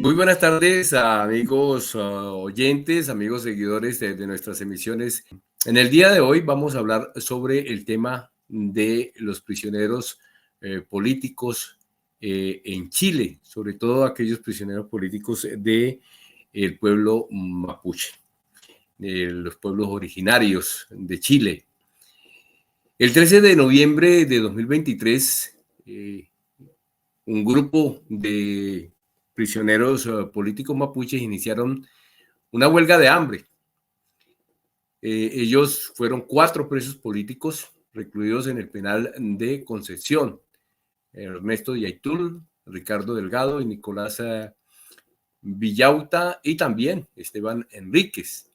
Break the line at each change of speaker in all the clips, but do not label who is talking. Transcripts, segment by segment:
Muy buenas tardes, amigos oyentes, amigos seguidores de nuestras emisiones. En el día de hoy vamos a hablar sobre el tema de los prisioneros políticos en Chile, sobre todo aquellos prisioneros políticos del pueblo mapuche, de los pueblos originarios de Chile. El 13 de noviembre de 2023, un grupo de prisioneros políticos mapuches iniciaron una huelga de hambre. Ellos fueron 4 presos políticos recluidos en el penal de Concepción: Ernesto Yaitul, Ricardo Delgado y Nicolás Villauta, y también Esteban Enríquez,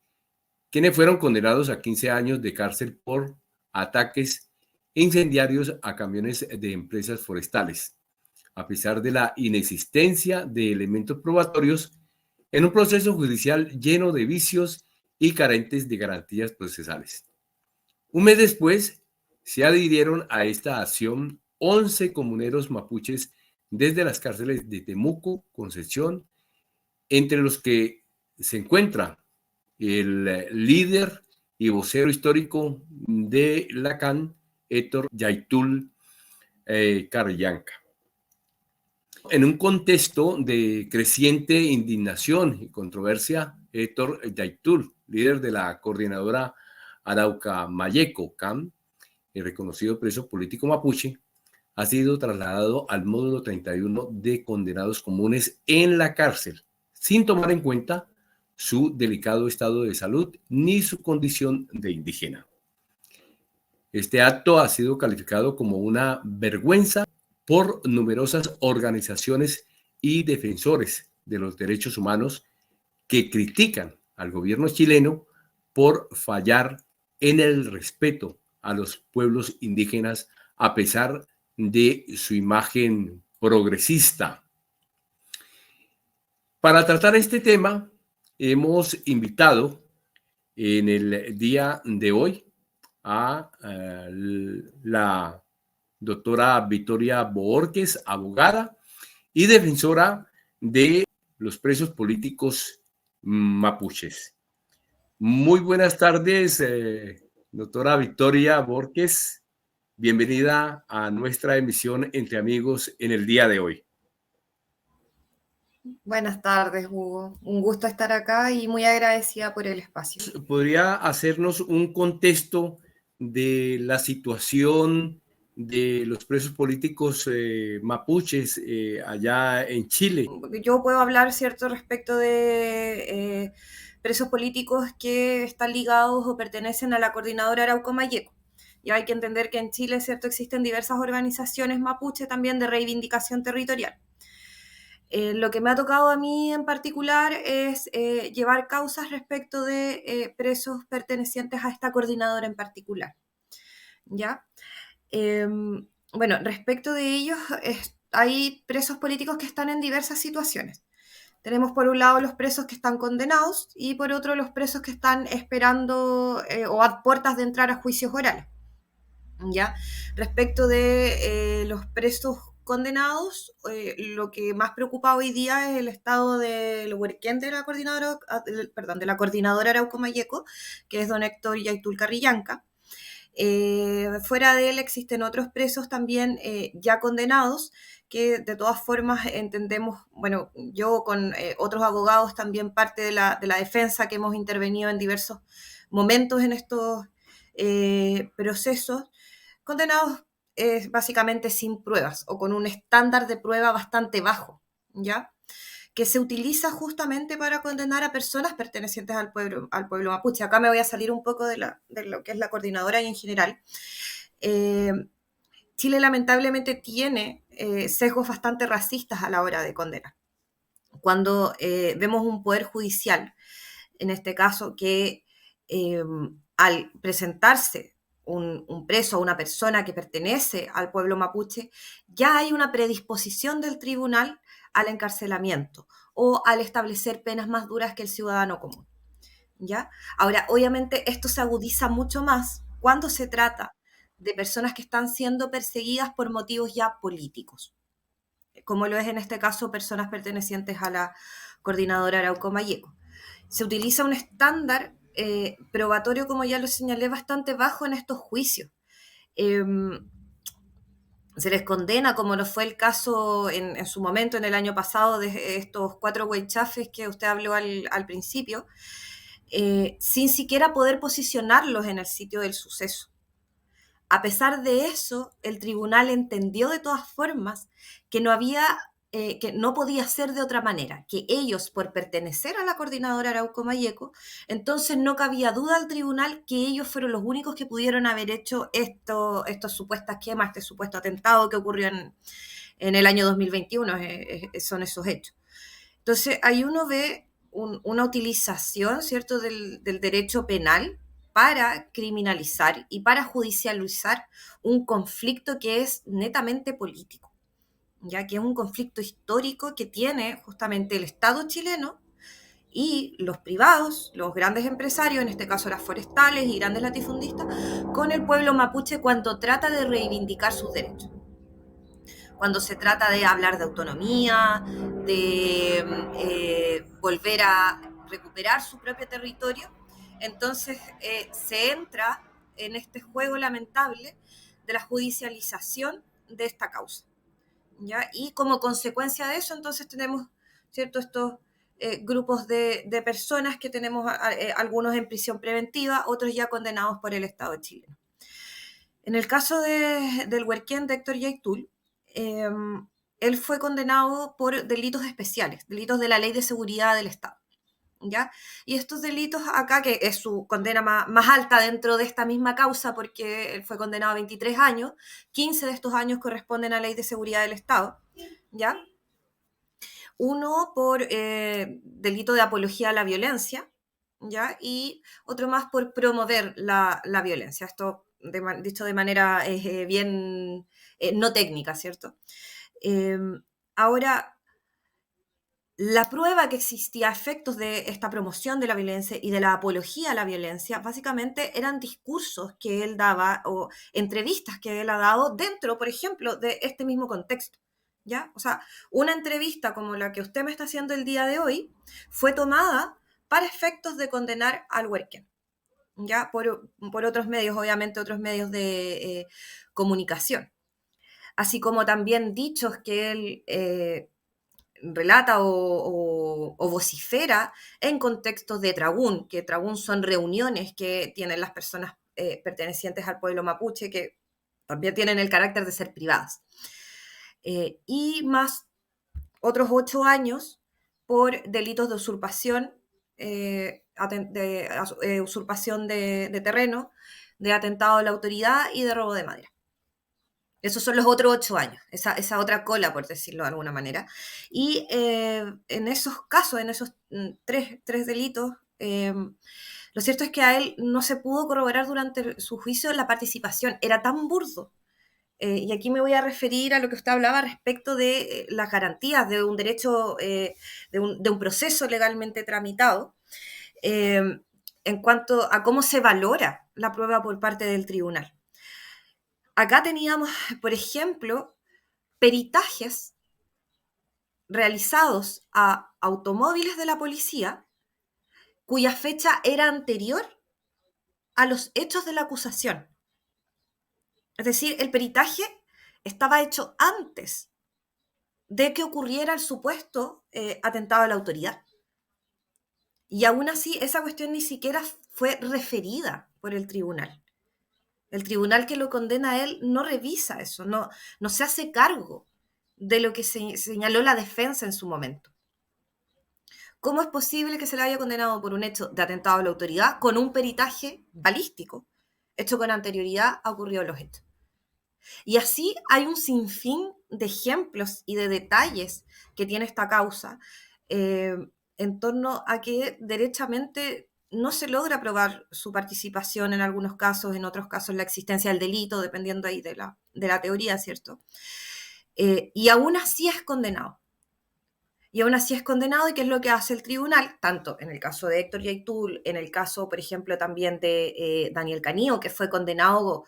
quienes fueron condenados a 15 años de cárcel por ataques incendiarios a camiones de empresas forestales, a pesar de la inexistencia de elementos probatorios en un proceso judicial lleno de vicios y carentes de garantías procesales. Un mes después, se adhirieron a esta acción 11 comuneros mapuches desde las cárceles de Temuco, Concepción, entre los que se encuentra el líder y vocero histórico de la CAN, Héctor Yaitul Carrillanca. En un contexto de creciente indignación y controversia, Héctor Yaitul, líder de la coordinadora Arauca Mayeco, CAM, el reconocido preso político mapuche, ha sido trasladado al módulo 31 de condenados comunes en la cárcel, sin tomar en cuenta su delicado estado de salud ni su condición de indígena. Este acto ha sido calificado como una vergüenza por numerosas organizaciones y defensores de los derechos humanos que critican al gobierno chileno por fallar en el respeto a los pueblos indígenas a pesar de su imagen progresista. Para tratar este tema, hemos invitado en el día de hoy a la doctora Victoria Bohórquez, abogada y defensora de los presos políticos mapuches. Muy buenas tardes, doctora Victoria Bohórquez. Bienvenida a nuestra emisión Entre Amigos en el día de hoy.
Buenas tardes, Hugo. Un gusto estar acá y muy agradecida por el espacio.
¿Podría hacernos un contexto de la situación de los presos políticos mapuches allá en Chile?
Yo puedo hablar, ¿cierto?, respecto de presos políticos que están ligados o pertenecen a la coordinadora Arauco Mayeco. Y hay que entender que en Chile, ¿cierto?, existen diversas organizaciones mapuche también de reivindicación territorial. Lo que me ha tocado a mí en particular es llevar causas respecto de presos pertenecientes a esta coordinadora en particular, ¿ya? Bueno, respecto de ellos, hay presos políticos que están en diversas situaciones. Tenemos por un lado los presos que están condenados y por otro los presos que están esperando o a puertas de entrar a juicios orales, ¿ya? Respecto de los presos condenados, lo que más preocupa hoy día es el estado del huerquén de la coordinadora, de la coordinadora Arauco Mayeco, que es don Héctor Yaitul Carrillanca. Fuera de él existen otros presos también ya condenados, que de todas formas entendemos, bueno, yo con otros abogados también parte de la defensa que hemos intervenido en diversos momentos en estos procesos, condenados básicamente sin pruebas o con un estándar de prueba bastante bajo, ¿ya? Que se utiliza justamente para condenar a personas pertenecientes al pueblo mapuche. Acá me voy a salir un poco de lo que es la coordinadora y en general. Chile lamentablemente tiene sesgos bastante racistas a la hora de condenar. Cuando vemos un poder judicial, en este caso, que al presentarse un preso o una persona que pertenece al pueblo mapuche, ya hay una predisposición del tribunal al encarcelamiento o al establecer penas más duras que el ciudadano común, ¿ya? Ahora, obviamente, esto se agudiza mucho más cuando se trata de personas que están siendo perseguidas por motivos ya políticos, como lo es en este caso personas pertenecientes a la coordinadora Arauco Mayeco. Se utiliza un estándar probatorio, como ya lo señalé, bastante bajo en estos juicios. Se les condena, como lo fue el caso en su momento, en el año pasado, de estos 4 huaychafes que usted habló al principio, sin siquiera poder posicionarlos en el sitio del suceso. A pesar de eso, el tribunal entendió de todas formas que que no podía ser de otra manera, que ellos, por pertenecer a la coordinadora Arauco Mayeco, entonces no cabía duda al tribunal que ellos fueron los únicos que pudieron haber hecho estos supuestas quemas, este supuesto atentado que ocurrió en el año 2021, son esos hechos. Entonces, ahí uno ve una utilización, ¿cierto?, del derecho penal para criminalizar y para judicializar un conflicto que es netamente político, ya que es un conflicto histórico que tiene justamente el Estado chileno y los privados, los grandes empresarios, en este caso las forestales y grandes latifundistas, con el pueblo mapuche cuando trata de reivindicar sus derechos. Cuando se trata de hablar de autonomía, de volver a recuperar su propio territorio, entonces se entra en este juego lamentable de la judicialización de esta causa, ¿ya? Y como consecuencia de eso, entonces tenemos, ¿cierto?, estos grupos de personas que tenemos algunos en prisión preventiva, otros ya condenados por el Estado chileno. En el caso del huerquén de Héctor Yaitul, él fue condenado por delitos especiales, delitos de la Ley de Seguridad del Estado, ¿ya? Y estos delitos acá, que es su condena más alta dentro de esta misma causa, porque él fue condenado a 23 años, 15 de estos años corresponden a la Ley de Seguridad del Estado, ¿ya? Uno por delito de apología a la violencia, ¿ya? Y otro más por promover la violencia. Esto dicho de manera bien no técnica, ¿cierto? Ahora, la prueba que existía a efectos de esta promoción de la violencia y de la apología a la violencia, básicamente eran discursos que él daba o entrevistas que él ha dado dentro, por ejemplo, de este mismo contexto, ¿ya? O sea, una entrevista como la que usted me está haciendo el día de hoy fue tomada para efectos de condenar al huerquén, ¿ya? Por otros medios, obviamente otros medios de comunicación. Así como también dichos que él relata o vocifera en contextos de tragún, que tragún son reuniones que tienen las personas pertenecientes al pueblo mapuche, que también tienen el carácter de ser privadas. Y más otros 8 años por delitos de usurpación, usurpación de terreno, de atentado a la autoridad y de robo de madera. Esos son los otros 8 años, esa otra cola, por decirlo de alguna manera. Y en esos casos, en esos tres delitos, lo cierto es que a él no se pudo corroborar durante su juicio la participación. Era tan burdo. Y aquí me voy a referir a lo que usted hablaba respecto de las garantías de un derecho, de un proceso legalmente tramitado, en cuanto a cómo se valora la prueba por parte del tribunal. Acá teníamos, por ejemplo, peritajes realizados a automóviles de la policía cuya fecha era anterior a los hechos de la acusación. Es decir, el peritaje estaba hecho antes de que ocurriera el supuesto atentado a la autoridad. Y aún así, esa cuestión ni siquiera fue referida por el tribunal. El tribunal que lo condena a él no revisa eso, no se hace cargo de lo que señaló la defensa en su momento. ¿Cómo es posible que se le haya condenado por un hecho de atentado a la autoridad con un peritaje balístico hecho con anterioridad a ocurrido los hechos? Y así hay un sinfín de ejemplos y de detalles que tiene esta causa en torno a que derechamente no se logra probar su participación en algunos casos, en otros casos la existencia del delito, dependiendo ahí de la teoría, ¿cierto? Y aún así es condenado. y aún así es condenado. ¿Y qué es lo que hace el tribunal? Tanto en el caso de Héctor Yaitul, en el caso, por ejemplo, también de Daniel Canío, que fue condenado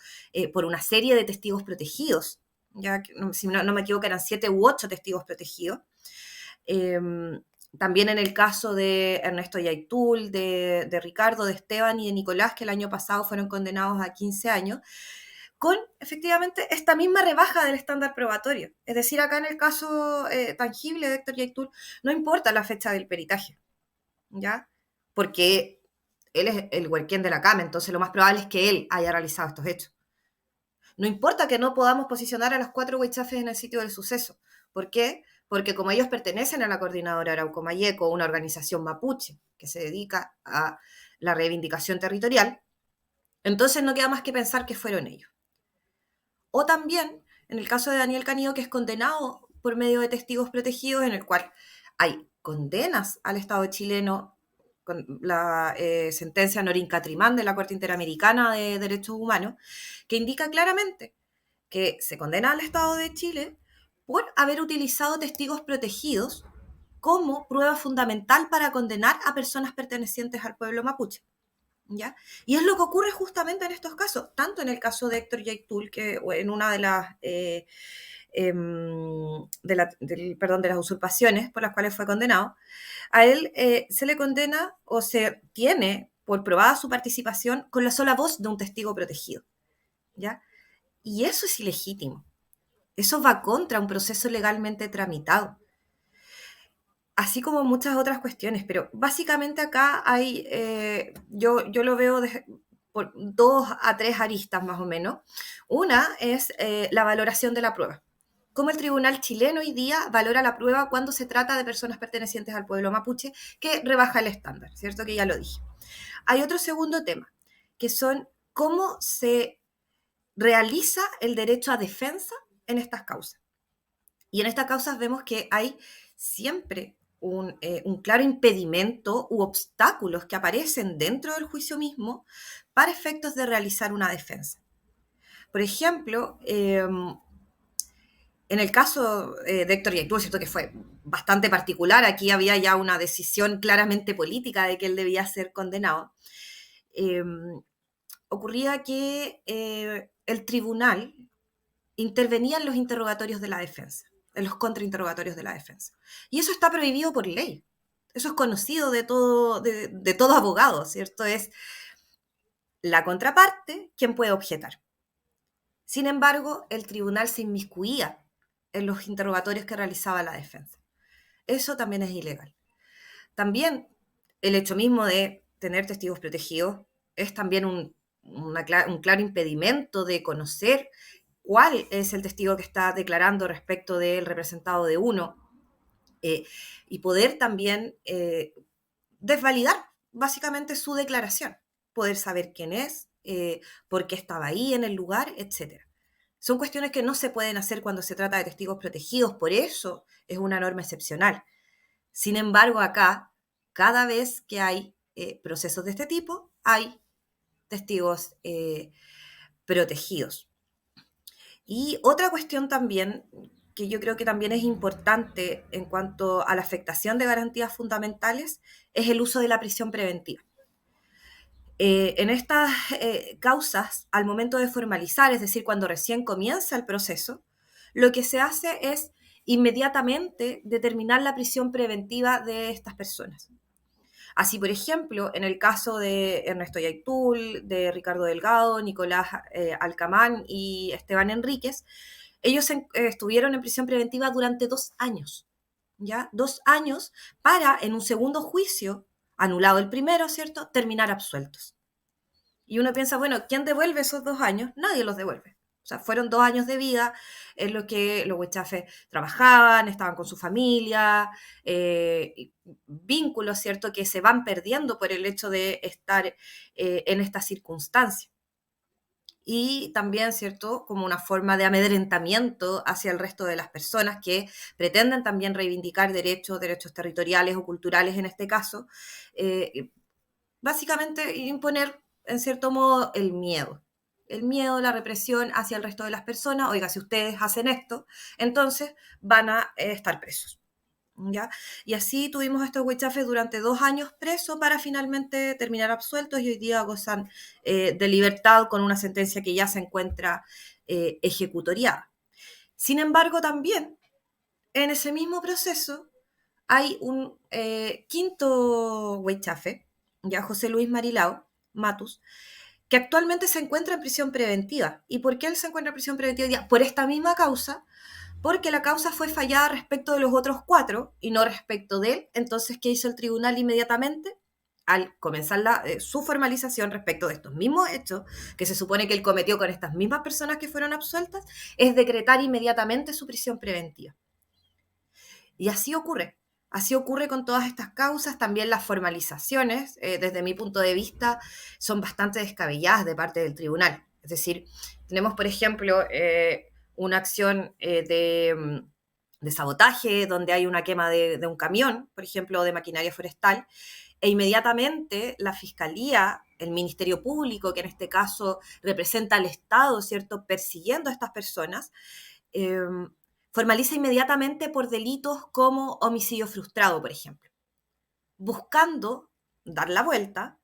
por una serie de testigos protegidos, ya, si no me equivoco, eran 7 u 8 testigos protegidos. También en el caso de Ernesto Yaitul, de Ricardo, de Esteban y de Nicolás, que el año pasado fueron condenados a 15 años, con efectivamente esta misma rebaja del estándar probatorio. Es decir, acá en el caso tangible de Héctor Yaitul, no importa la fecha del peritaje, ¿ya? Porque él es el huerquén de la cama, entonces lo más probable es que él haya realizado estos hechos. No importa que no podamos posicionar a los 4 huichafes en el sitio del suceso. ¿Por qué? Porque como ellos pertenecen a la Coordinadora Arauco Mayeco, una organización mapuche que se dedica a la reivindicación territorial, entonces no queda más que pensar que fueron ellos. O también, en el caso de Daniel Canío, que es condenado por medio de testigos protegidos, en el cual hay condenas al Estado chileno con la sentencia Norin Catrimán de la Corte Interamericana de Derechos Humanos, que indica claramente que se condena al Estado de Chile por haber utilizado testigos protegidos como prueba fundamental para condenar a personas pertenecientes al pueblo mapuche. ¿Ya? Y es lo que ocurre justamente en estos casos, tanto en el caso de Héctor Yaitul, que en una de las, de las usurpaciones por las cuales fue condenado, a él se le condena o se tiene por probada su participación con la sola voz de un testigo protegido, ¿ya? Y eso es ilegítimo. Eso va contra un proceso legalmente tramitado, así como muchas otras cuestiones, pero básicamente acá hay, yo lo veo por 2 a 3 aristas más o menos. Una es la valoración de la prueba. Cómo el tribunal chileno hoy día valora la prueba cuando se trata de personas pertenecientes al pueblo mapuche, que rebaja el estándar, ¿cierto? Que ya lo dije. Hay otro segundo tema, que son cómo se realiza el derecho a defensa en estas causas. Y en estas causas vemos que hay siempre un claro impedimento u obstáculos que aparecen dentro del juicio mismo para efectos de realizar una defensa. Por ejemplo, en el caso de Héctor Yaitul, cierto que fue bastante particular, aquí había ya una decisión claramente política de que él debía ser condenado. Ocurría que el tribunal intervenía en los interrogatorios de la defensa, en los contrainterrogatorios de la defensa. Y eso está prohibido por ley. Eso es conocido de todo abogado, ¿cierto? Es la contraparte quien puede objetar. Sin embargo, el tribunal se inmiscuía en los interrogatorios que realizaba la defensa. Eso también es ilegal. También el hecho mismo de tener testigos protegidos es también un claro impedimento de conocer cuál es el testigo que está declarando respecto del representado de uno, y poder también desvalidar básicamente su declaración, poder saber quién es, por qué estaba ahí en el lugar, etc. Son cuestiones que no se pueden hacer cuando se trata de testigos protegidos, por eso es una norma excepcional. Sin embargo, acá, cada vez que hay procesos de este tipo, hay testigos protegidos. Y otra cuestión también, que yo creo que también es importante en cuanto a la afectación de garantías fundamentales, es el uso de la prisión preventiva. En estas causas, al momento de formalizar, es decir, cuando recién comienza el proceso, lo que se hace es inmediatamente determinar la prisión preventiva de estas personas. Así, por ejemplo, en el caso de Ernesto Yaitul, de Ricardo Delgado, Nicolás Alcamán y Esteban Enríquez, ellos estuvieron en prisión preventiva durante 2 años, ¿ya? 2 años para, en un segundo juicio, anulado el primero, ¿cierto?, terminar absueltos. Y uno piensa, bueno, ¿quién devuelve esos 2 años? Nadie los devuelve. O sea, fueron 2 años de vida en los que los huichafes trabajaban, estaban con su familia, vínculos, ¿cierto?, que se van perdiendo por el hecho de estar en esta circunstancia. Y también, ¿cierto?, como una forma de amedrentamiento hacia el resto de las personas que pretenden también reivindicar derechos territoriales o culturales en este caso, básicamente imponer, en cierto modo, el miedo, la represión hacia el resto de las personas. Oiga, si ustedes hacen esto, entonces van a estar presos. ¿ya? Y así tuvimos a estos huichafes durante 2 años presos para finalmente terminar absueltos y hoy día gozan de libertad con una sentencia que ya se encuentra ejecutoriada. Sin embargo, también en ese mismo proceso hay un quinto huichafe, ya José Luis Marilao Matus, que actualmente se encuentra en prisión preventiva. ¿Y por qué él se encuentra en prisión preventiva? Por esta misma causa, porque la causa fue fallada respecto de los otros 4 y no respecto de él. Entonces, ¿qué hizo el tribunal inmediatamente? Al comenzar su formalización respecto de estos mismos hechos, que se supone que él cometió con estas mismas personas que fueron absueltas, es decretar inmediatamente su prisión preventiva. Y así ocurre. Así ocurre con todas estas causas. También las formalizaciones, desde mi punto de vista, son bastante descabelladas de parte del tribunal. Es decir, tenemos, por ejemplo, una acción de sabotaje donde hay una quema de un camión, por ejemplo, de maquinaria forestal, e inmediatamente la Fiscalía, el Ministerio Público, que en este caso representa al Estado, ¿cierto?, persiguiendo a estas personas, eh, formaliza inmediatamente por delitos como homicidio frustrado, por ejemplo, buscando dar la vuelta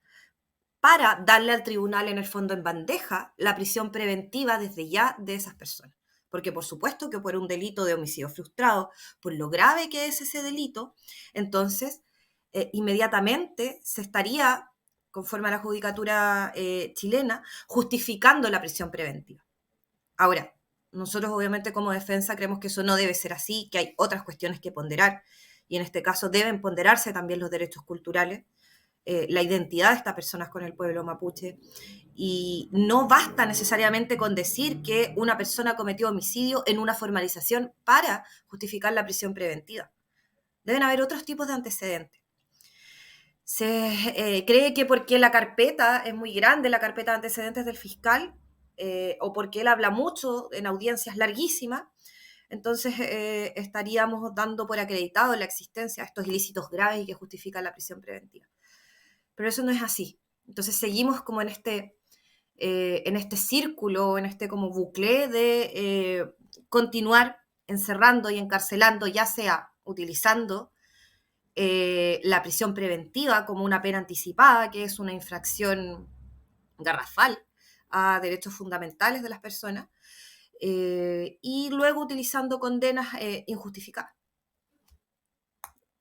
para darle al tribunal en el fondo en bandeja la prisión preventiva desde ya de esas personas. Porque por supuesto que por un delito de homicidio frustrado, por lo grave que es ese delito, entonces inmediatamente se estaría, conforme a la judicatura chilena, justificando la prisión preventiva. Ahora, nosotros obviamente como defensa creemos que eso no debe ser así, que hay otras cuestiones que ponderar, y en este caso deben ponderarse también los derechos culturales, la identidad de estas personas con el pueblo mapuche, y no basta necesariamente con decir que una persona cometió homicidio en una formalización para justificar la prisión preventiva. Deben haber otros tipos de antecedentes. Se cree que porque la carpeta es muy grande, la carpeta de antecedentes del fiscal, o porque él habla mucho en audiencias larguísimas, entonces estaríamos dando por acreditado la existencia de estos ilícitos graves y que justifican la prisión preventiva. Pero eso no es así. Entonces seguimos como en este círculo, en este como bucle de continuar encerrando y encarcelando, ya sea utilizando la prisión preventiva como una pena anticipada, que es una infracción garrafal a derechos fundamentales de las personas, y luego utilizando condenas injustificadas,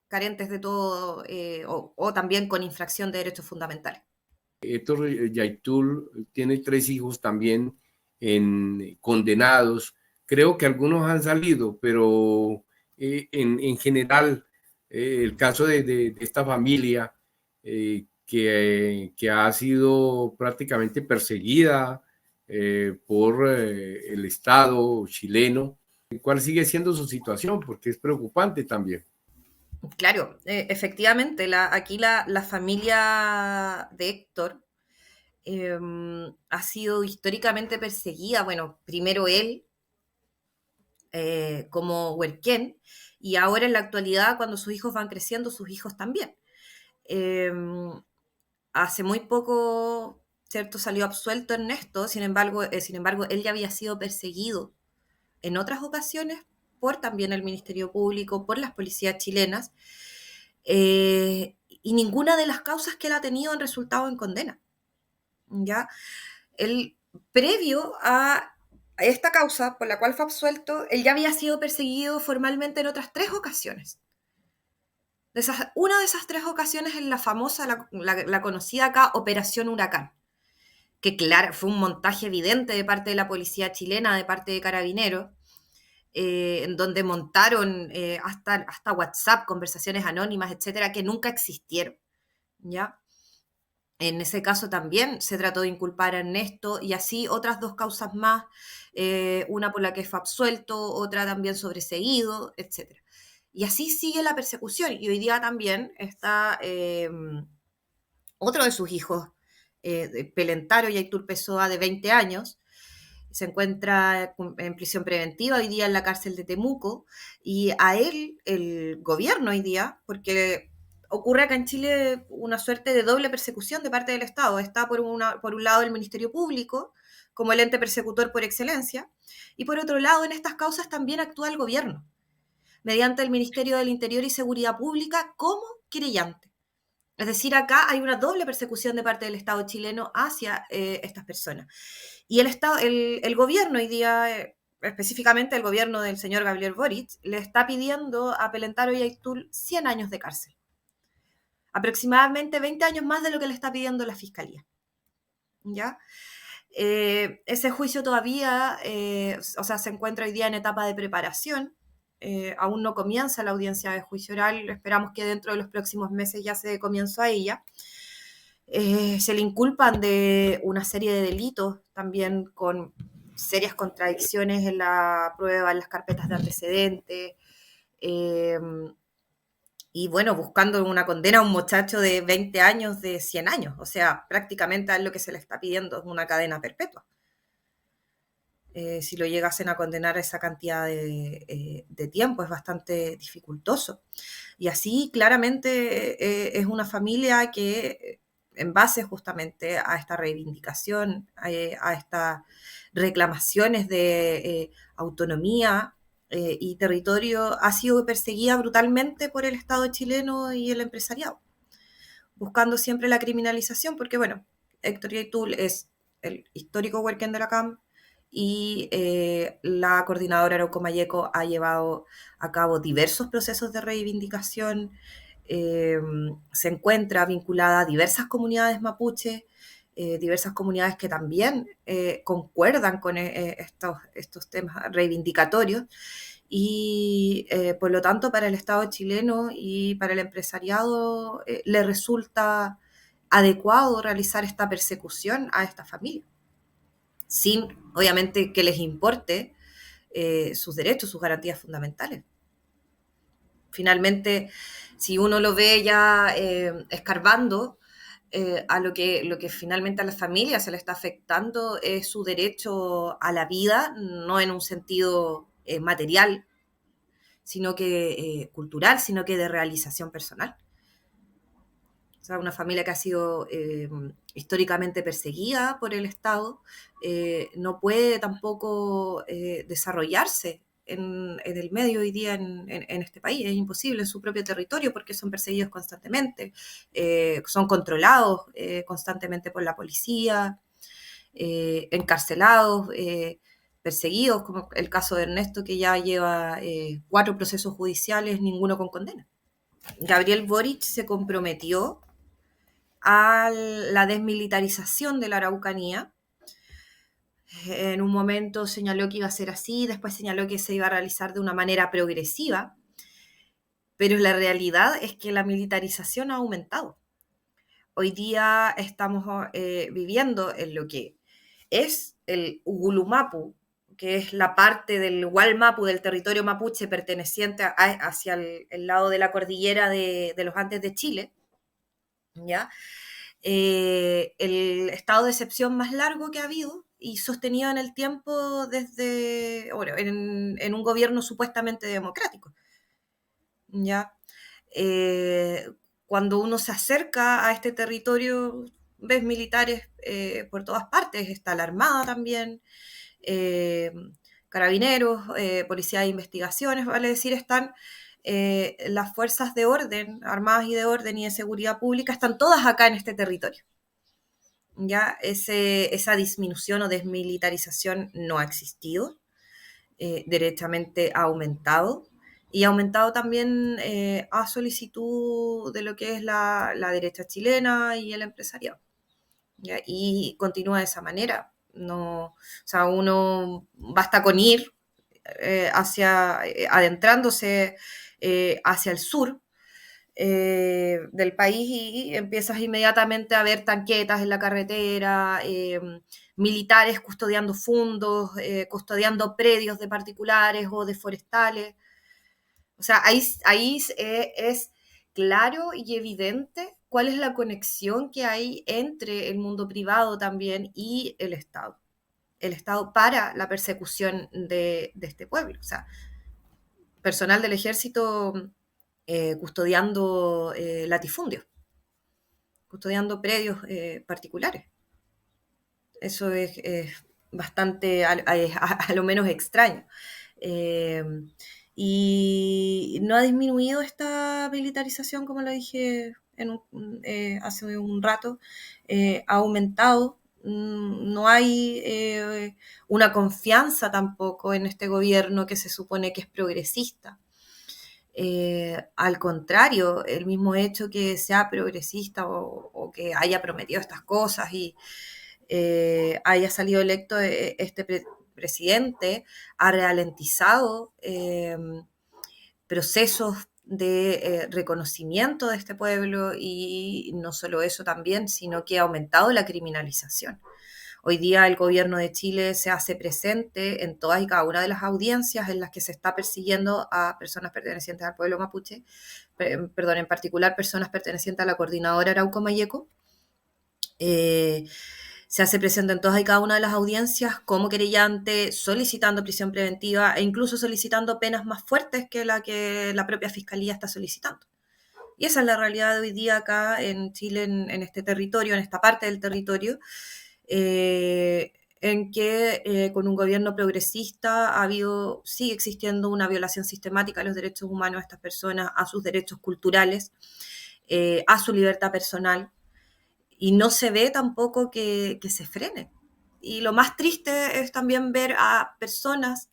carentes de todo, o también con infracción de derechos fundamentales.
Héctor Yaitul tiene 3 hijos también condenados. Creo que algunos han salido, pero en general, el caso de esta familia que ha sido prácticamente perseguida por el Estado chileno, ¿cuál sigue siendo su situación? Porque es preocupante también.
Claro, efectivamente, aquí la familia de Héctor ha sido históricamente perseguida. Bueno, primero él como Huerquén, y ahora en la actualidad, cuando sus hijos van creciendo, sus hijos también. Eh, Hace muy poco, ¿cierto?, salió absuelto Ernesto, sin embargo, él ya había sido perseguido en otras ocasiones por también el Ministerio Público, por las policías chilenas, y ninguna de las causas que él ha tenido han resultado en condena. ¿Ya? Él, previo a esta causa por la cual fue absuelto, él ya había sido perseguido formalmente en otras 3 ocasiones. Una de esas 3 ocasiones es la famosa, la conocida acá, Operación Huracán, que claro, fue un montaje evidente de parte de la policía chilena, de parte de Carabineros, en donde montaron hasta WhatsApp, conversaciones anónimas, etcétera, que nunca existieron, ¿ya? En ese caso también se trató de inculpar a Ernesto, y así otras 2 causas más, una por la que fue absuelto, otra también sobreseído, etc. Y así sigue la persecución, y hoy día también está otro de sus hijos, Pelentaro Yaitul Pessoa, de 20 años, se encuentra en prisión preventiva hoy día en la cárcel de Temuco, y a él, el gobierno hoy día, porque ocurre acá en Chile una suerte de doble persecución de parte del Estado. Está por un lado el Ministerio Público, como el ente persecutor por excelencia, y por otro lado en estas causas también actúa el gobierno. mediante el Ministerio del Interior y Seguridad Pública como querellante. Es decir, acá hay una doble persecución de parte del Estado chileno hacia estas personas. Y el gobierno hoy día, específicamente el gobierno del señor Gabriel Boric, le está pidiendo a Pelentaro y Aytul 100 años de cárcel. Aproximadamente 20 años más de lo que le está pidiendo la Fiscalía. ¿Ya? Ese juicio todavía, se encuentra hoy día en etapa de preparación. Aún no comienza la audiencia de juicio oral, esperamos que dentro de los próximos meses ya se dé comienzo a ella. Se le inculpan de una serie de delitos, también con serias contradicciones en la prueba, en las carpetas de antecedentes, y bueno, buscando una condena a un muchacho de 20 años, de 100 años, o sea, prácticamente a él lo que se le está pidiendo es una cadena perpetua. Si lo llegasen a condenar a esa cantidad de tiempo, es bastante dificultoso. Y así claramente es una familia que, en base justamente a esta reivindicación, a estas reclamaciones de autonomía y territorio, ha sido perseguida brutalmente por el Estado chileno y el empresariado, buscando siempre la criminalización, porque bueno, Héctor Yaitul es el histórico Huerquén de la CAM, y la coordinadora Arauco Mayeco ha llevado a cabo diversos procesos de reivindicación, se encuentra vinculada a diversas comunidades mapuches, diversas comunidades que también concuerdan con estos temas reivindicatorios, y por lo tanto para el Estado chileno y para el empresariado le resulta adecuado realizar esta persecución a esta familia, sin obviamente que les importe sus derechos, sus garantías fundamentales. Finalmente, si uno lo ve ya escarbando, a lo que finalmente a la familia se le está afectando es su derecho a la vida, no en un sentido material, sino que cultural, sino que de realización personal. O sea, una familia que ha sido históricamente perseguida por el Estado, no puede tampoco desarrollarse en el medio hoy día en este país. Es imposible en su propio territorio porque son perseguidos constantemente, son controlados constantemente por la policía, encarcelados, perseguidos, como el caso de Ernesto, que ya lleva 4 procesos judiciales, ninguno con condena. Gabriel Boric se comprometió a la desmilitarización de la Araucanía. En un momento señaló que iba a ser así, después señaló que se iba a realizar de una manera progresiva, pero la realidad es que la militarización ha aumentado. Hoy día estamos viviendo en lo que es el Ugulumapu, que es la parte del Gualmapu, del territorio mapuche perteneciente hacia el lado de la cordillera de los Andes de Chile, ¿ya? El estado de excepción más largo que ha habido y sostenido en el tiempo desde, bueno, en un gobierno supuestamente democrático, ¿ya? Cuando uno se acerca a este territorio, ves militares por todas partes, está la Armada también, carabineros, policía de investigaciones, vale decir, están las fuerzas de orden, armadas y de orden y de seguridad pública, están todas acá en este territorio. Ya esa disminución o desmilitarización no ha existido, derechamente ha aumentado, y ha aumentado también a solicitud de lo que es la derecha chilena y el empresariado. ¿Ya? Y continúa de esa manera. No, o sea, uno basta con ir adentrándose hacia el sur del país, y empiezas inmediatamente a ver tanquetas en la carretera, militares custodiando fondos, custodiando predios de particulares o de forestales. O sea, ahí es claro y evidente cuál es la conexión que hay entre el mundo privado también y el Estado. El Estado para la persecución de este pueblo. O sea, personal del ejército custodiando latifundios, custodiando predios particulares. Eso es bastante, a lo menos extraño. Y no ha disminuido esta militarización, como lo dije hace un rato, ha aumentado. No hay una confianza tampoco en este gobierno que se supone que es progresista. Al contrario, el mismo hecho que sea progresista o que haya prometido estas cosas y haya salido electo este presidente ha ralentizado procesos de reconocimiento de este pueblo, y no solo eso también, sino que ha aumentado la criminalización. Hoy día el gobierno de Chile se hace presente en todas y cada una de las audiencias en las que se está persiguiendo a personas pertenecientes al pueblo mapuche, perdón, en particular personas pertenecientes a la coordinadora Arauco Mayeco. Se hace presente en todas y cada una de las audiencias como querellante, solicitando prisión preventiva e incluso solicitando penas más fuertes que la propia Fiscalía está solicitando. Y esa es la realidad de hoy día acá en Chile, en este territorio, en esta parte del territorio, en que con un gobierno progresista sigue existiendo una violación sistemática a los derechos humanos de estas personas, a sus derechos culturales, a su libertad personal, y no se ve tampoco que se frene. Y lo más triste es también ver a personas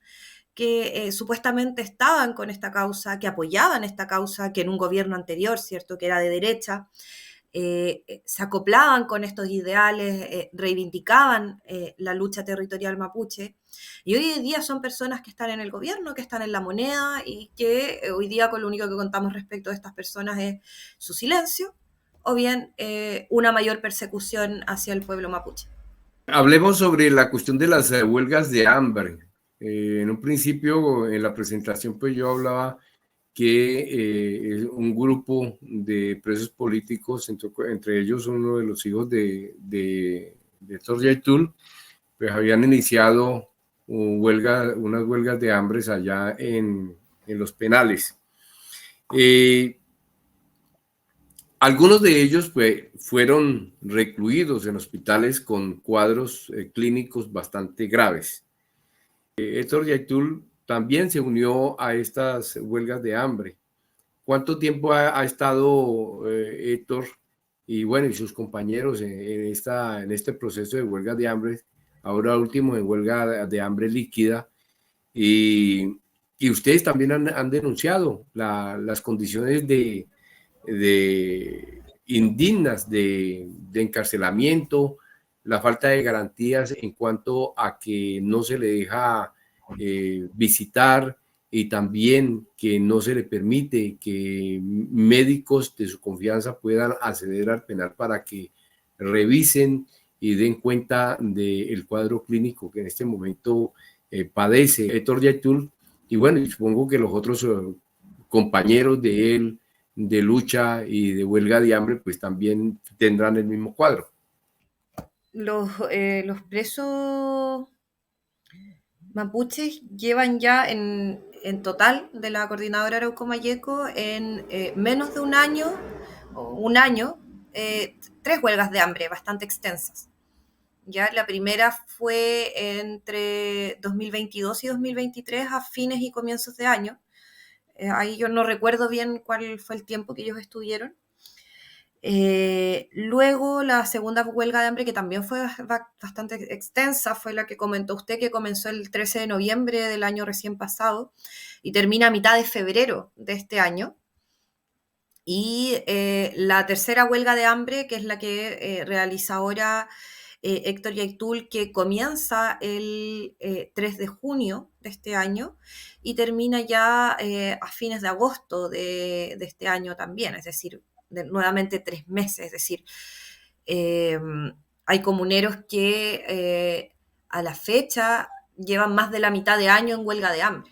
que supuestamente estaban con esta causa, que apoyaban esta causa, que en un gobierno anterior, ¿cierto?, que era de derecha, se acoplaban con estos ideales, reivindicaban la lucha territorial mapuche, y hoy en día son personas que están en el gobierno, que están en la moneda, y que hoy día con lo único que contamos respecto de estas personas es su silencio, o bien una mayor persecución hacia el pueblo mapuche.
Hablemos sobre la cuestión de las huelgas de hambre. En un principio, en la presentación, pues yo hablaba que un grupo de presos políticos, entre ellos uno de los hijos de Héctor Yaitul, pues habían iniciado unas huelgas de hambre allá en los penales. Algunos de ellos pues, fueron recluidos en hospitales con cuadros clínicos bastante graves. Héctor Yaitul también se unió a estas huelgas de hambre. ¿Cuánto tiempo ha estado Héctor y bueno, y sus compañeros en este proceso de huelga de hambre, ahora último en huelga de hambre líquida? Y ustedes también han denunciado las condiciones indignas de encarcelamiento, la falta de garantías en cuanto a que no se le deja visitar, y también que no se le permite que médicos de su confianza puedan acceder al penal para que revisen y den cuenta del cuadro clínico que en este momento padece Héctor Yaitul. Y bueno, supongo que los otros compañeros de él de lucha y de huelga de hambre pues también tendrán el mismo cuadro.
Los presos mapuches llevan ya en total de la coordinadora Arauco Mayeco en menos de un año, tres huelgas de hambre bastante extensas. Ya la primera fue entre 2022 y 2023, a fines y comienzos de año. Ahí yo no recuerdo bien cuál fue el tiempo que ellos estuvieron. Luego la segunda huelga de hambre, que también fue bastante extensa, fue la que comentó usted, que comenzó el 13 de noviembre del año recién pasado y termina a mitad de febrero de este año. Y la tercera huelga de hambre, que es la que realiza ahora Héctor Yaitul, que comienza el 3 de junio de este año y termina ya a fines de agosto de este año también, es decir, nuevamente 3 meses, es decir, hay comuneros que a la fecha llevan más de la mitad de año en huelga de hambre,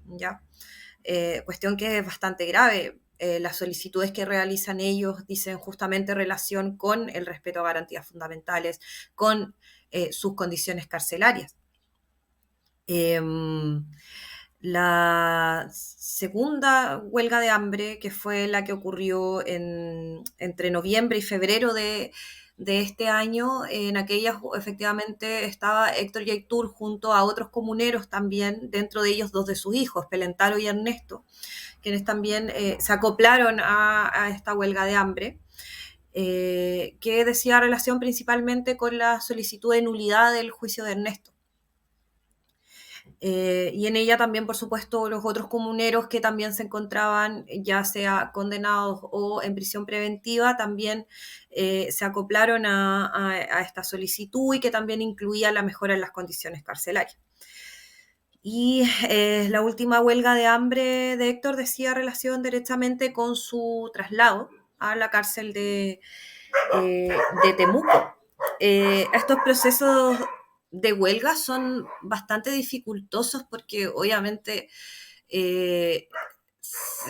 ¿ya? Cuestión que es bastante grave. Las solicitudes que realizan ellos dicen justamente relación con el respeto a garantías fundamentales, con sus condiciones carcelarias. La segunda huelga de hambre, que fue la que ocurrió entre noviembre y febrero de de este año. En aquellas efectivamente estaba Héctor Yaitul junto a otros comuneros también, dentro de ellos 2 de sus hijos, Pelentaro y Ernesto, quienes también se acoplaron a esta huelga de hambre. Que decía relación principalmente con la solicitud de nulidad del juicio de Ernesto. Y en ella también, por supuesto, los otros comuneros que también se encontraban ya sea condenados o en prisión preventiva, también se acoplaron a esta solicitud, y que también incluía la mejora en las condiciones carcelarias. Y la última huelga de hambre de Héctor decía relación directamente con su traslado a la cárcel de Temuco. Estos procesos de huelga son bastante dificultosos porque obviamente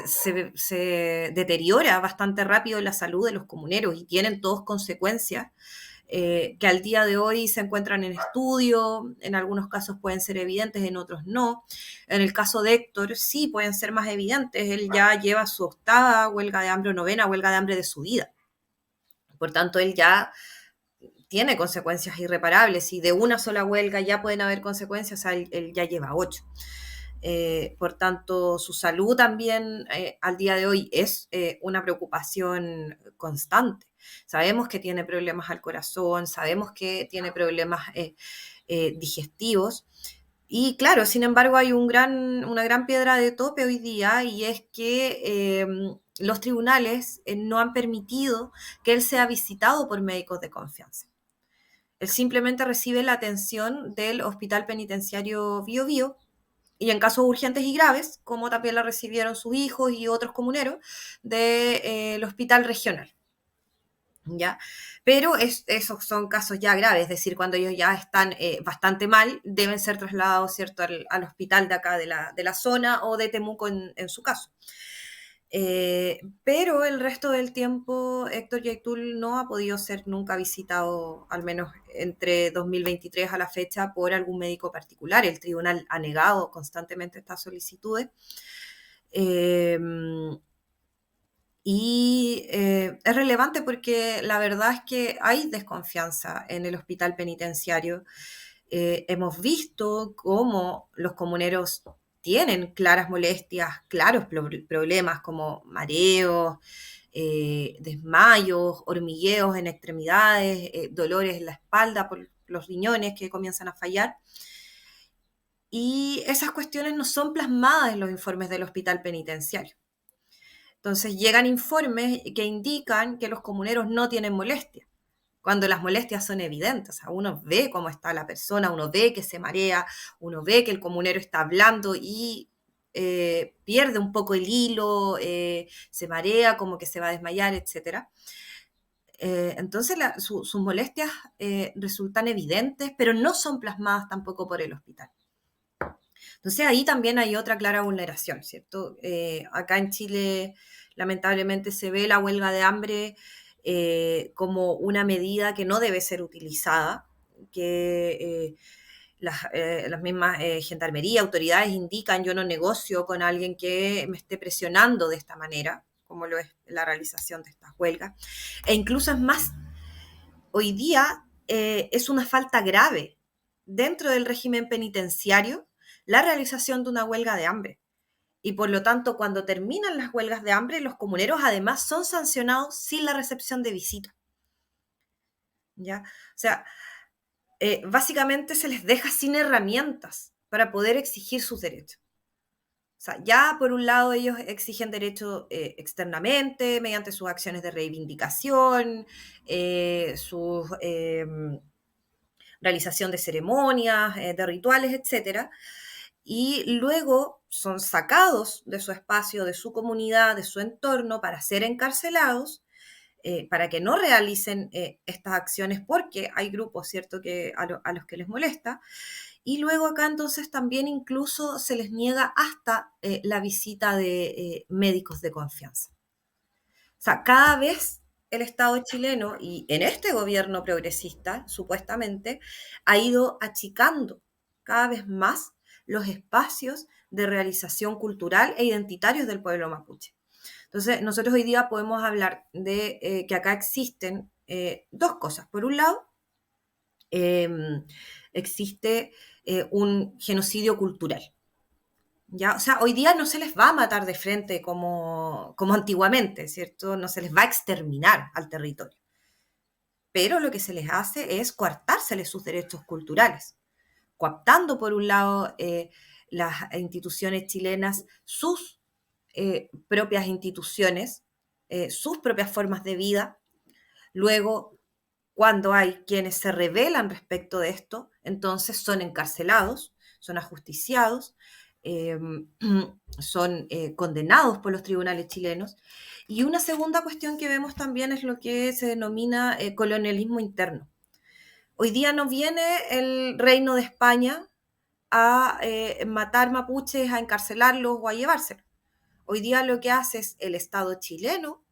se deteriora bastante rápido la salud de los comuneros y tienen todos consecuencias que al día de hoy se encuentran en estudio. En algunos casos pueden ser evidentes, en otros no. En el caso de Héctor sí pueden ser más evidentes. Él ya lleva su 8ª huelga de hambre o 9ª huelga de hambre de su vida. Por tanto, él ya tiene consecuencias irreparables, y de una sola huelga ya pueden haber consecuencias. O sea, él ya lleva 8. Por tanto, su salud también al día de hoy es una preocupación constante. Sabemos que tiene problemas al corazón, sabemos que tiene problemas digestivos. Y claro, sin embargo, hay una gran piedra de tope hoy día, y es que los tribunales no han permitido que él sea visitado por médicos de confianza. Él simplemente recibe la atención del Hospital Penitenciario Bío Bío, y en casos urgentes y graves, como también la recibieron sus hijos y otros comuneros del Hospital Regional. ¿Ya? Pero esos son casos ya graves, es decir, cuando ellos ya están bastante mal, deben ser trasladados, ¿cierto?, al hospital de acá de la zona, o de Temuco en su caso. Pero el resto del tiempo Héctor Yaitul no ha podido ser nunca visitado, al menos entre 2023 a la fecha, por algún médico particular. El tribunal ha negado constantemente estas solicitudes. Y es relevante porque la verdad es que hay desconfianza en el hospital penitenciario. Hemos visto cómo los comuneros tienen claras molestias, claros problemas como mareos, desmayos, hormigueos en extremidades, dolores en la espalda por los riñones que comienzan a fallar. Y esas cuestiones no son plasmadas en los informes del hospital penitenciario. Entonces llegan informes que indican que los comuneros no tienen molestias, cuando las molestias son evidentes. O sea, uno ve cómo está la persona, uno ve que se marea, uno ve que el comunero está hablando y pierde un poco el hilo, se marea, como que se va a desmayar, etc. Entonces sus molestias resultan evidentes, pero no son plasmadas tampoco por el hospital. Entonces ahí también hay otra clara vulneración, ¿cierto? Acá en Chile lamentablemente se ve la huelga de hambre como una medida que no debe ser utilizada, que las mismas gendarmería, autoridades indican: yo no negocio con alguien que me esté presionando de esta manera, como lo es la realización de estas huelgas. E incluso es más, hoy día es una falta grave dentro del régimen penitenciario la realización de una huelga de hambre. Y por lo tanto, cuando terminan las huelgas de hambre, los comuneros además son sancionados sin la recepción de visita. ¿Ya? O sea, básicamente se les deja sin herramientas para poder exigir sus derechos. O sea, ya por un lado ellos exigen derechos externamente, mediante sus acciones de reivindicación, su realización de ceremonias, de rituales, etc. Y luego son sacados de su espacio, de su comunidad, de su entorno, para ser encarcelados, para que no realicen estas acciones, porque hay grupos, ¿cierto?, que a los que les molesta. Y luego acá entonces también incluso se les niega hasta la visita de médicos de confianza. O sea, cada vez el Estado chileno, y en este gobierno progresista, supuestamente, ha ido achicando cada vez más los espacios de realización cultural e identitarios del pueblo mapuche. Entonces, nosotros hoy día podemos hablar de que acá existen dos cosas. Por un lado, existe un genocidio cultural. ¿Ya? O sea, hoy día no se les va a matar de frente como antiguamente, ¿cierto? No se les va a exterminar al territorio. Pero lo que se les hace es coartárseles sus derechos culturales, cooptando por un lado las instituciones chilenas, sus propias instituciones, sus propias formas de vida. Luego, cuando hay quienes se rebelan respecto de esto, entonces son encarcelados, son ajusticiados, eh, son condenados por los tribunales chilenos. Y una segunda cuestión que vemos también es lo que se denomina colonialismo interno. Hoy día no viene el reino de España a matar mapuches, a encarcelarlos o a llevárselos. Hoy día lo que hace es el Estado chileno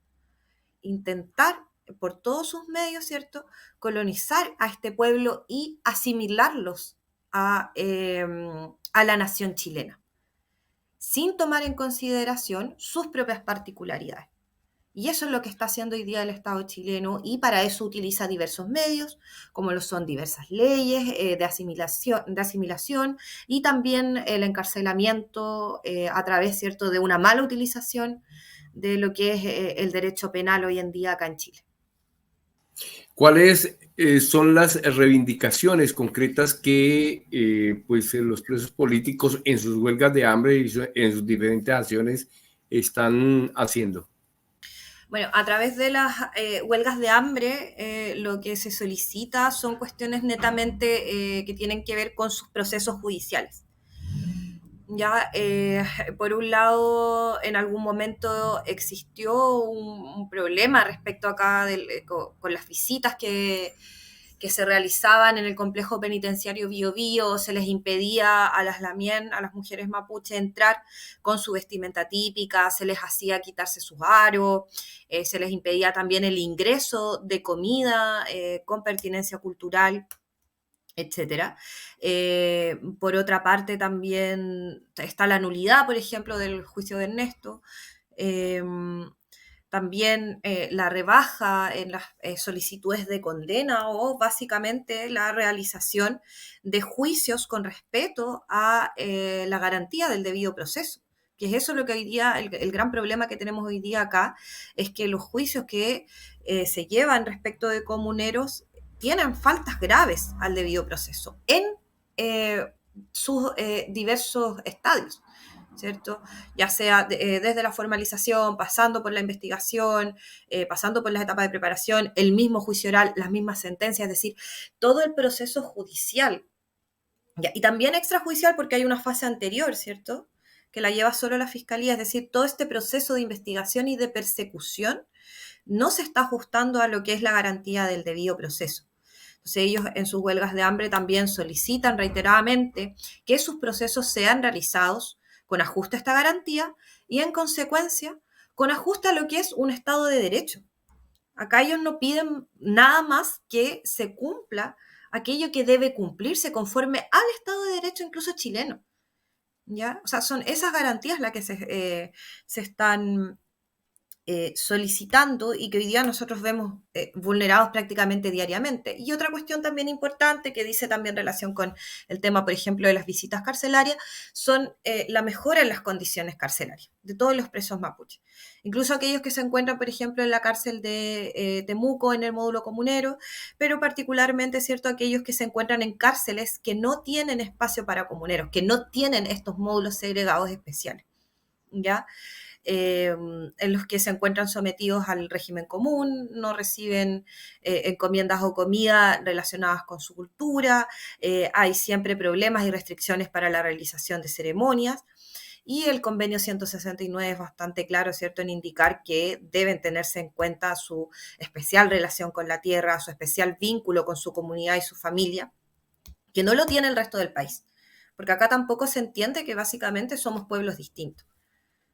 intentar por todos sus medios, ¿cierto?, colonizar a este pueblo y asimilarlos a la nación chilena, sin tomar en consideración sus propias particularidades. Y eso es lo que está haciendo hoy día el Estado chileno, y para eso utiliza diversos medios, como lo son diversas leyes de asimilación y también el encarcelamiento a través, ¿cierto?, de una mala utilización de lo que es el derecho penal hoy en día acá en Chile.
¿Cuáles son las reivindicaciones concretas que pues, los presos políticos en sus huelgas de hambre y en sus diferentes acciones están haciendo?
Bueno, a través de las huelgas de hambre, lo que se solicita son cuestiones netamente que tienen que ver con sus procesos judiciales. Ya, por un lado, en algún momento existió un problema respecto acá con las visitas que se realizaban en el complejo penitenciario Bío Bío. Se les impedía a las lamien, a las mujeres mapuche, entrar con su vestimenta típica, se les hacía quitarse sus aros, se les impedía también el ingreso de comida con pertinencia cultural, etcétera. Por otra parte, también está la nulidad, por ejemplo, del juicio de Ernesto. Eh, También la rebaja en las solicitudes de condena, o básicamente la realización de juicios con respeto a la garantía del debido proceso. Que es eso lo que hoy día, el gran problema que tenemos hoy día acá, es que los juicios que se llevan respecto de comuneros tienen faltas graves al debido proceso en sus diversos estadios, ¿cierto? Ya sea desde la formalización, pasando por la investigación, pasando por las etapas de preparación, el mismo juicio oral, las mismas sentencias, es decir, todo el proceso judicial. ¿Ya? Y también extrajudicial, porque hay una fase anterior, ¿cierto?, que la lleva solo la fiscalía, es decir, todo este proceso de investigación y de persecución no se está ajustando a lo que es la garantía del debido proceso. Entonces ellos en sus huelgas de hambre también solicitan reiteradamente que sus procesos sean realizados con ajuste a esta garantía y, en consecuencia, con ajuste a lo que es un Estado de Derecho. Acá ellos no piden nada más que se cumpla aquello que debe cumplirse conforme al Estado de Derecho, incluso chileno, ¿ya? O sea, son esas garantías las que se están solicitando y que hoy día nosotros vemos vulnerados prácticamente diariamente. Y otra cuestión también importante que dice también relación con el tema, por ejemplo, de las visitas carcelarias, son la mejora en las condiciones carcelarias de todos los presos mapuche. Incluso aquellos que se encuentran, por ejemplo, en la cárcel de Temuco, en el módulo comunero, pero particularmente, ¿cierto?, aquellos que se encuentran en cárceles que no tienen espacio para comuneros, que no tienen estos módulos segregados especiales, ¿ya? En los que se encuentran sometidos al régimen común, no reciben encomiendas o comida relacionadas con su cultura, hay siempre problemas y restricciones para la realización de ceremonias, y el convenio 169 es bastante claro, ¿cierto?, en indicar que deben tenerse en cuenta su especial relación con la tierra, su especial vínculo con su comunidad y su familia, que no lo tiene el resto del país, porque acá tampoco se entiende que básicamente somos pueblos distintos.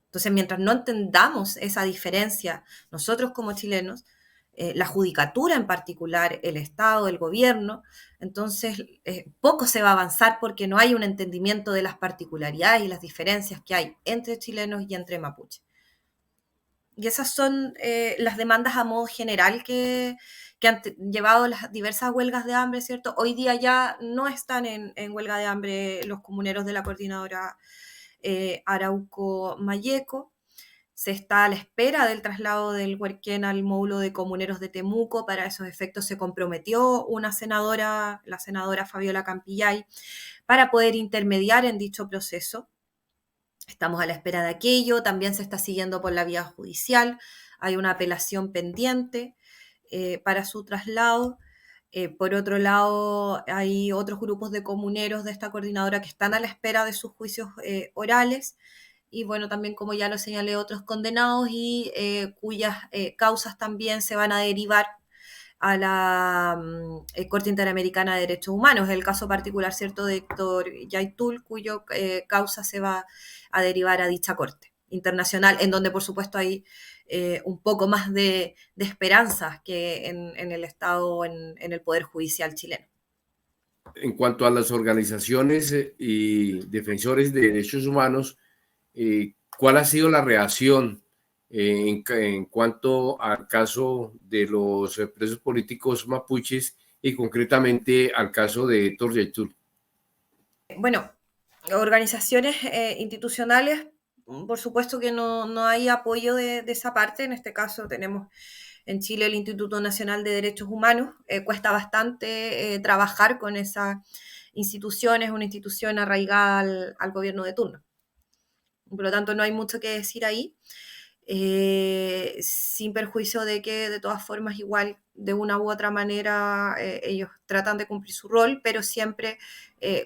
Entonces, mientras no entendamos esa diferencia, nosotros como chilenos, la judicatura en particular, el Estado, el gobierno, entonces poco se va a avanzar porque no hay un entendimiento de las particularidades y las diferencias que hay entre chilenos y entre mapuches. Y esas son las demandas a modo general que han llevado las diversas huelgas de hambre, ¿cierto? Hoy día ya no están en huelga de hambre los comuneros de la coordinadora Arauco-Mayeco. Se está a la espera del traslado del Huerquén al módulo de comuneros de Temuco. Para esos efectos se comprometió una senadora, la senadora Fabiola Campillay, para poder intermediar en dicho proceso. Estamos a la espera de aquello. También se está siguiendo por la vía judicial. Hay una apelación pendiente para su traslado. Por otro lado, hay otros grupos de comuneros de esta coordinadora que están a la espera de sus juicios orales. Y bueno, también como ya lo señalé, otros condenados y cuyas causas también se van a derivar a la Corte Interamericana de Derechos Humanos. El caso particular, ¿cierto?, de Héctor Yaitul, cuyo causa se va a derivar a dicha Corte Internacional, en donde por supuesto hay un poco más de esperanzas que en el Estado, en el Poder Judicial chileno.
En cuanto a las organizaciones y defensores de derechos humanos, ¿cuál ha sido la reacción en cuanto al caso de los presos políticos mapuches y concretamente al caso de Héctor Yaitul?
Bueno, organizaciones institucionales, por supuesto que no hay apoyo de esa parte. En este caso tenemos en Chile el Instituto Nacional de Derechos Humanos. Cuesta bastante trabajar con esa institución, es una institución arraigada al gobierno de turno. Por lo tanto, no hay mucho que decir ahí, sin perjuicio de que de todas formas igual de una u otra manera ellos tratan de cumplir su rol, pero siempre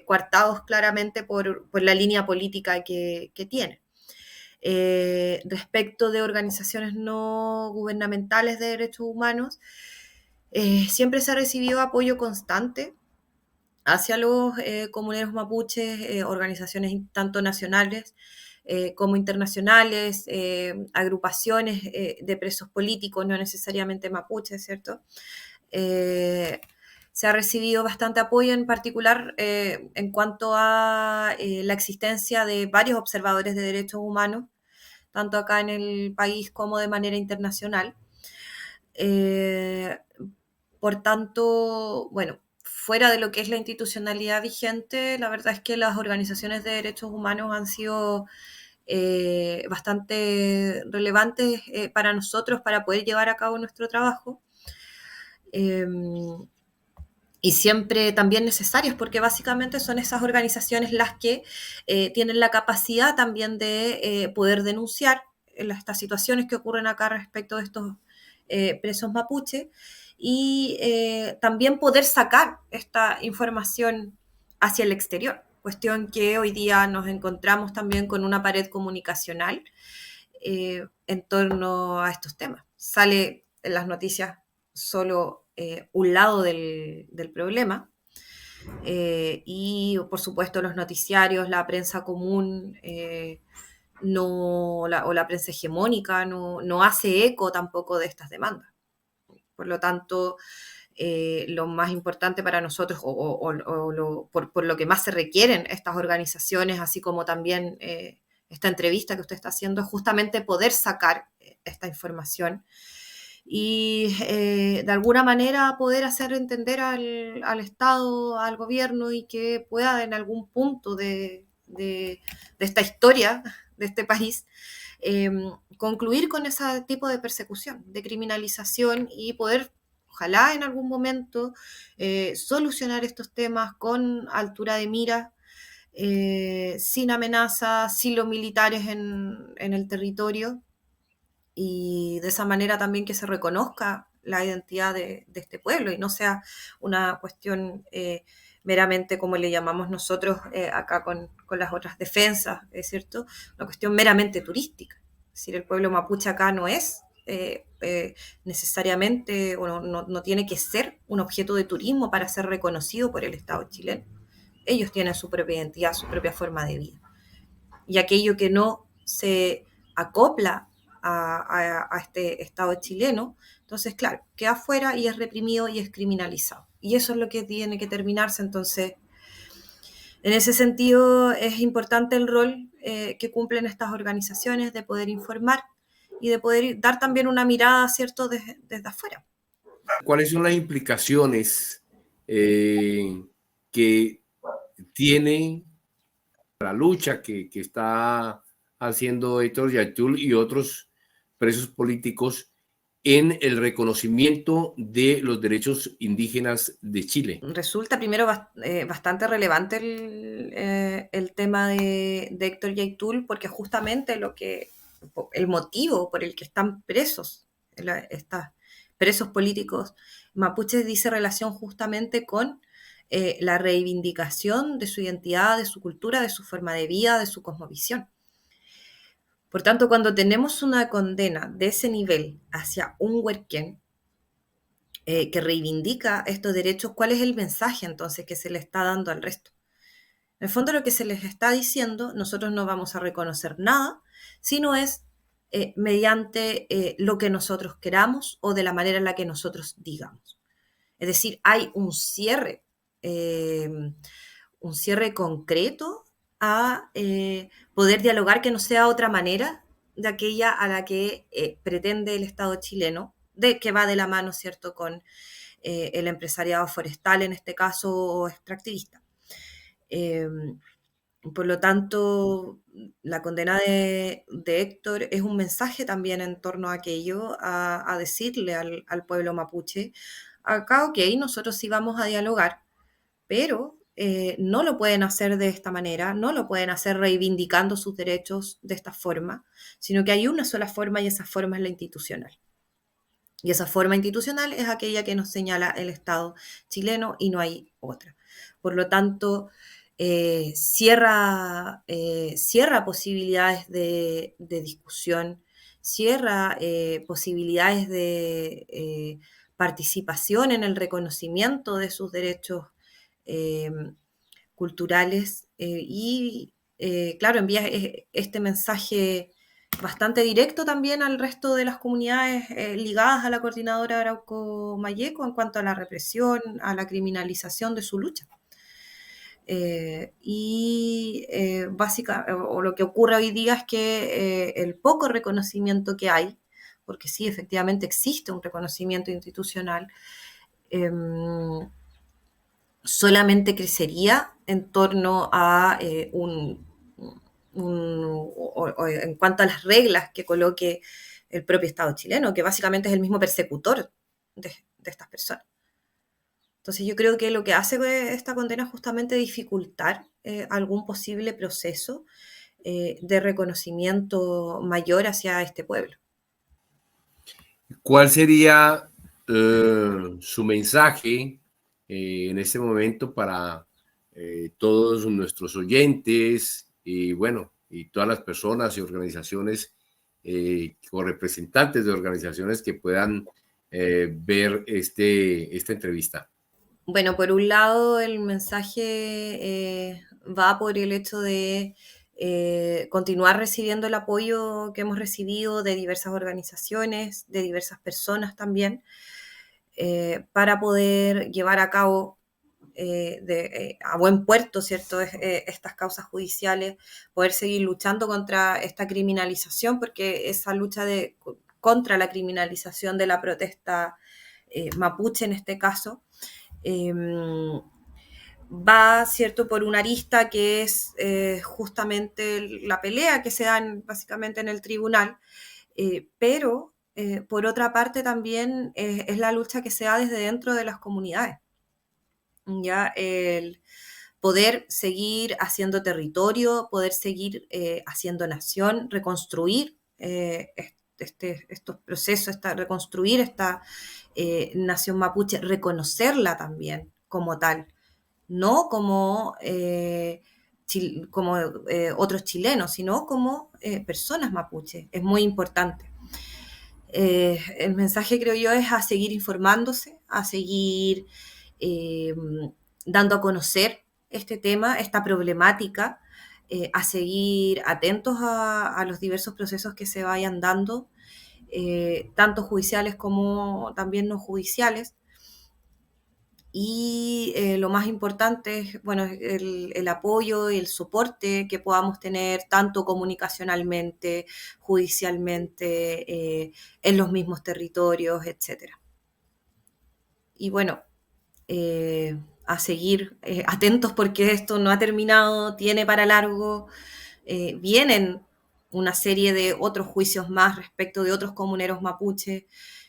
coartados claramente por la línea política que tienen. Respecto de organizaciones no gubernamentales de derechos humanos, siempre se ha recibido apoyo constante hacia los comuneros mapuches, organizaciones tanto nacionales como internacionales, agrupaciones de presos políticos, no necesariamente mapuches, ¿cierto? Se ha recibido bastante apoyo, en particular en cuanto a la existencia de varios observadores de derechos humanos, tanto acá en el país como de manera internacional. Por tanto, bueno, fuera de lo que es la institucionalidad vigente, la verdad es que las organizaciones de derechos humanos han sido bastante relevantes para nosotros para poder llevar a cabo nuestro trabajo. Y siempre también necesarios, porque básicamente son esas organizaciones las que tienen la capacidad también de poder denunciar estas situaciones que ocurren acá respecto de estos presos mapuche y también poder sacar esta información hacia el exterior, cuestión que hoy día nos encontramos también con una pared comunicacional en torno a estos temas. Sale en las noticias solo un lado del problema y por supuesto los noticiarios, la prensa común o la prensa hegemónica no hace eco tampoco de estas demandas. Por lo tanto, lo más importante para nosotros por lo que más se requieren estas organizaciones, así como también esta entrevista que usted está haciendo, es justamente poder sacar esta información y de alguna manera poder hacer entender al Estado, al gobierno, y que pueda en algún punto de esta historia de este país concluir con ese tipo de persecución, de criminalización y poder, ojalá en algún momento, solucionar estos temas con altura de mira, sin amenazas, sin los militares en el territorio, y de esa manera también que se reconozca la identidad de este pueblo y no sea una cuestión meramente, como le llamamos nosotros acá con las otras defensas, ¿es cierto? Una cuestión meramente turística. Es decir, el pueblo mapuche acá no es necesariamente, o no tiene que ser un objeto de turismo para ser reconocido por el Estado chileno. Ellos tienen su propia identidad, su propia forma de vida. Y aquello que no se acopla a este Estado chileno, entonces, claro, queda fuera y es reprimido y es criminalizado. Y eso es lo que tiene que terminarse. Entonces, en ese sentido, es importante el rol que cumplen estas organizaciones de poder informar y de poder dar también una mirada, ¿cierto?, desde afuera.
¿Cuáles son las implicaciones que tiene la lucha que está haciendo Héctor Yaitul y otros presos políticos en el reconocimiento de los derechos indígenas de Chile?
Resulta primero bastante relevante el tema de Héctor Yaitul, porque justamente el motivo por el que están presos, presos políticos mapuches, dice relación justamente con la reivindicación de su identidad, de su cultura, de su forma de vida, de su cosmovisión. Por tanto, cuando tenemos una condena de ese nivel hacia un huerquén, que reivindica estos derechos, ¿cuál es el mensaje entonces que se le está dando al resto? En el fondo lo que se les está diciendo, nosotros no vamos a reconocer nada, sino es mediante lo que nosotros queramos o de la manera en la que nosotros digamos. Es decir, hay un cierre concreto a poder dialogar que no sea otra manera de aquella a la que pretende el Estado chileno, que va de la mano, ¿cierto?, con el empresariado forestal, en este caso, o extractivista. Por lo tanto, la condena de Héctor es un mensaje también en torno a aquello, a decirle al pueblo mapuche, acá, ok, nosotros sí vamos a dialogar, pero no lo pueden hacer de esta manera, no lo pueden hacer reivindicando sus derechos de esta forma, sino que hay una sola forma y esa forma es la institucional. Y esa forma institucional es aquella que nos señala el Estado chileno y no hay otra. Por lo tanto, cierra posibilidades de discusión, cierra posibilidades de participación en el reconocimiento de sus derechos eh, culturales y, claro, envía este mensaje bastante directo también al resto de las comunidades ligadas a la coordinadora Arauco Mayeco en cuanto a la represión, a la criminalización de su lucha. O lo que ocurre hoy día es que el poco reconocimiento que hay, porque sí, efectivamente existe un reconocimiento institucional, solamente crecería en torno a en cuanto a las reglas que coloque el propio Estado chileno, que básicamente es el mismo persecutor de estas personas. Entonces yo creo que lo que hace esta condena es justamente dificultar algún posible proceso de reconocimiento mayor hacia este pueblo.
¿Cuál sería su mensaje en este momento para todos nuestros oyentes y bueno, y todas las personas y organizaciones o representantes de organizaciones que puedan ver esta entrevista?
Bueno, por un lado el mensaje va por el hecho de continuar recibiendo el apoyo que hemos recibido de diversas organizaciones, de diversas personas también, para poder llevar a cabo a buen puerto, ¿cierto?, estas causas judiciales, poder seguir luchando contra esta criminalización, porque esa lucha contra la criminalización de la protesta mapuche en este caso, va, ¿cierto?, por una arista que es justamente la pelea que se da básicamente en el tribunal, pero por otra parte también es la lucha que se da desde dentro de las comunidades. Ya el poder seguir haciendo territorio, poder seguir haciendo nación, reconstruir estos procesos, reconstruir esta nación mapuche, reconocerla también como tal, no como, otros chilenos, sino como personas mapuche. Es muy importante. El mensaje, creo yo, es a seguir informándose, a seguir dando a conocer este tema, esta problemática, a seguir atentos a los diversos procesos que se vayan dando, tanto judiciales como también no judiciales, y lo más importante es, bueno, el apoyo y el soporte que podamos tener tanto comunicacionalmente, judicialmente, en los mismos territorios, etcétera. Y bueno, a seguir atentos porque esto no ha terminado, tiene para largo, vienen una serie de otros juicios más respecto de otros comuneros mapuche,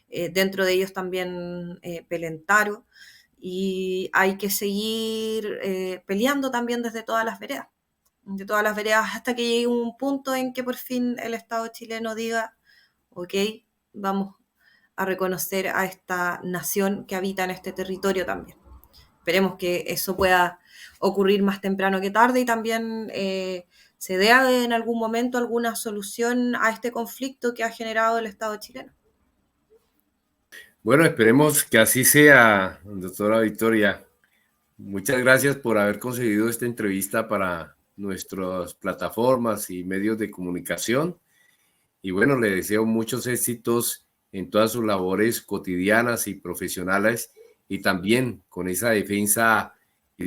dentro de ellos también Pelentaro, y hay que seguir peleando también desde todas las veredas, de todas las veredas, hasta que llegue un punto en que por fin el Estado chileno diga, ok, vamos a reconocer a esta nación que habita en este territorio también. Esperemos que eso pueda ocurrir más temprano que tarde y también se dé en algún momento alguna solución a este conflicto que ha generado el Estado chileno.
Bueno, esperemos que así sea, doctora Victoria. Muchas gracias por haber conseguido esta entrevista para nuestras plataformas y medios de comunicación. Y bueno, le deseo muchos éxitos en todas sus labores cotidianas y profesionales, y también con esa defensa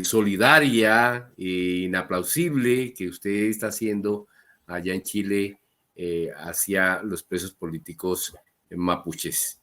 solidaria e inaplausible que usted está haciendo allá en Chile hacia los presos políticos mapuches.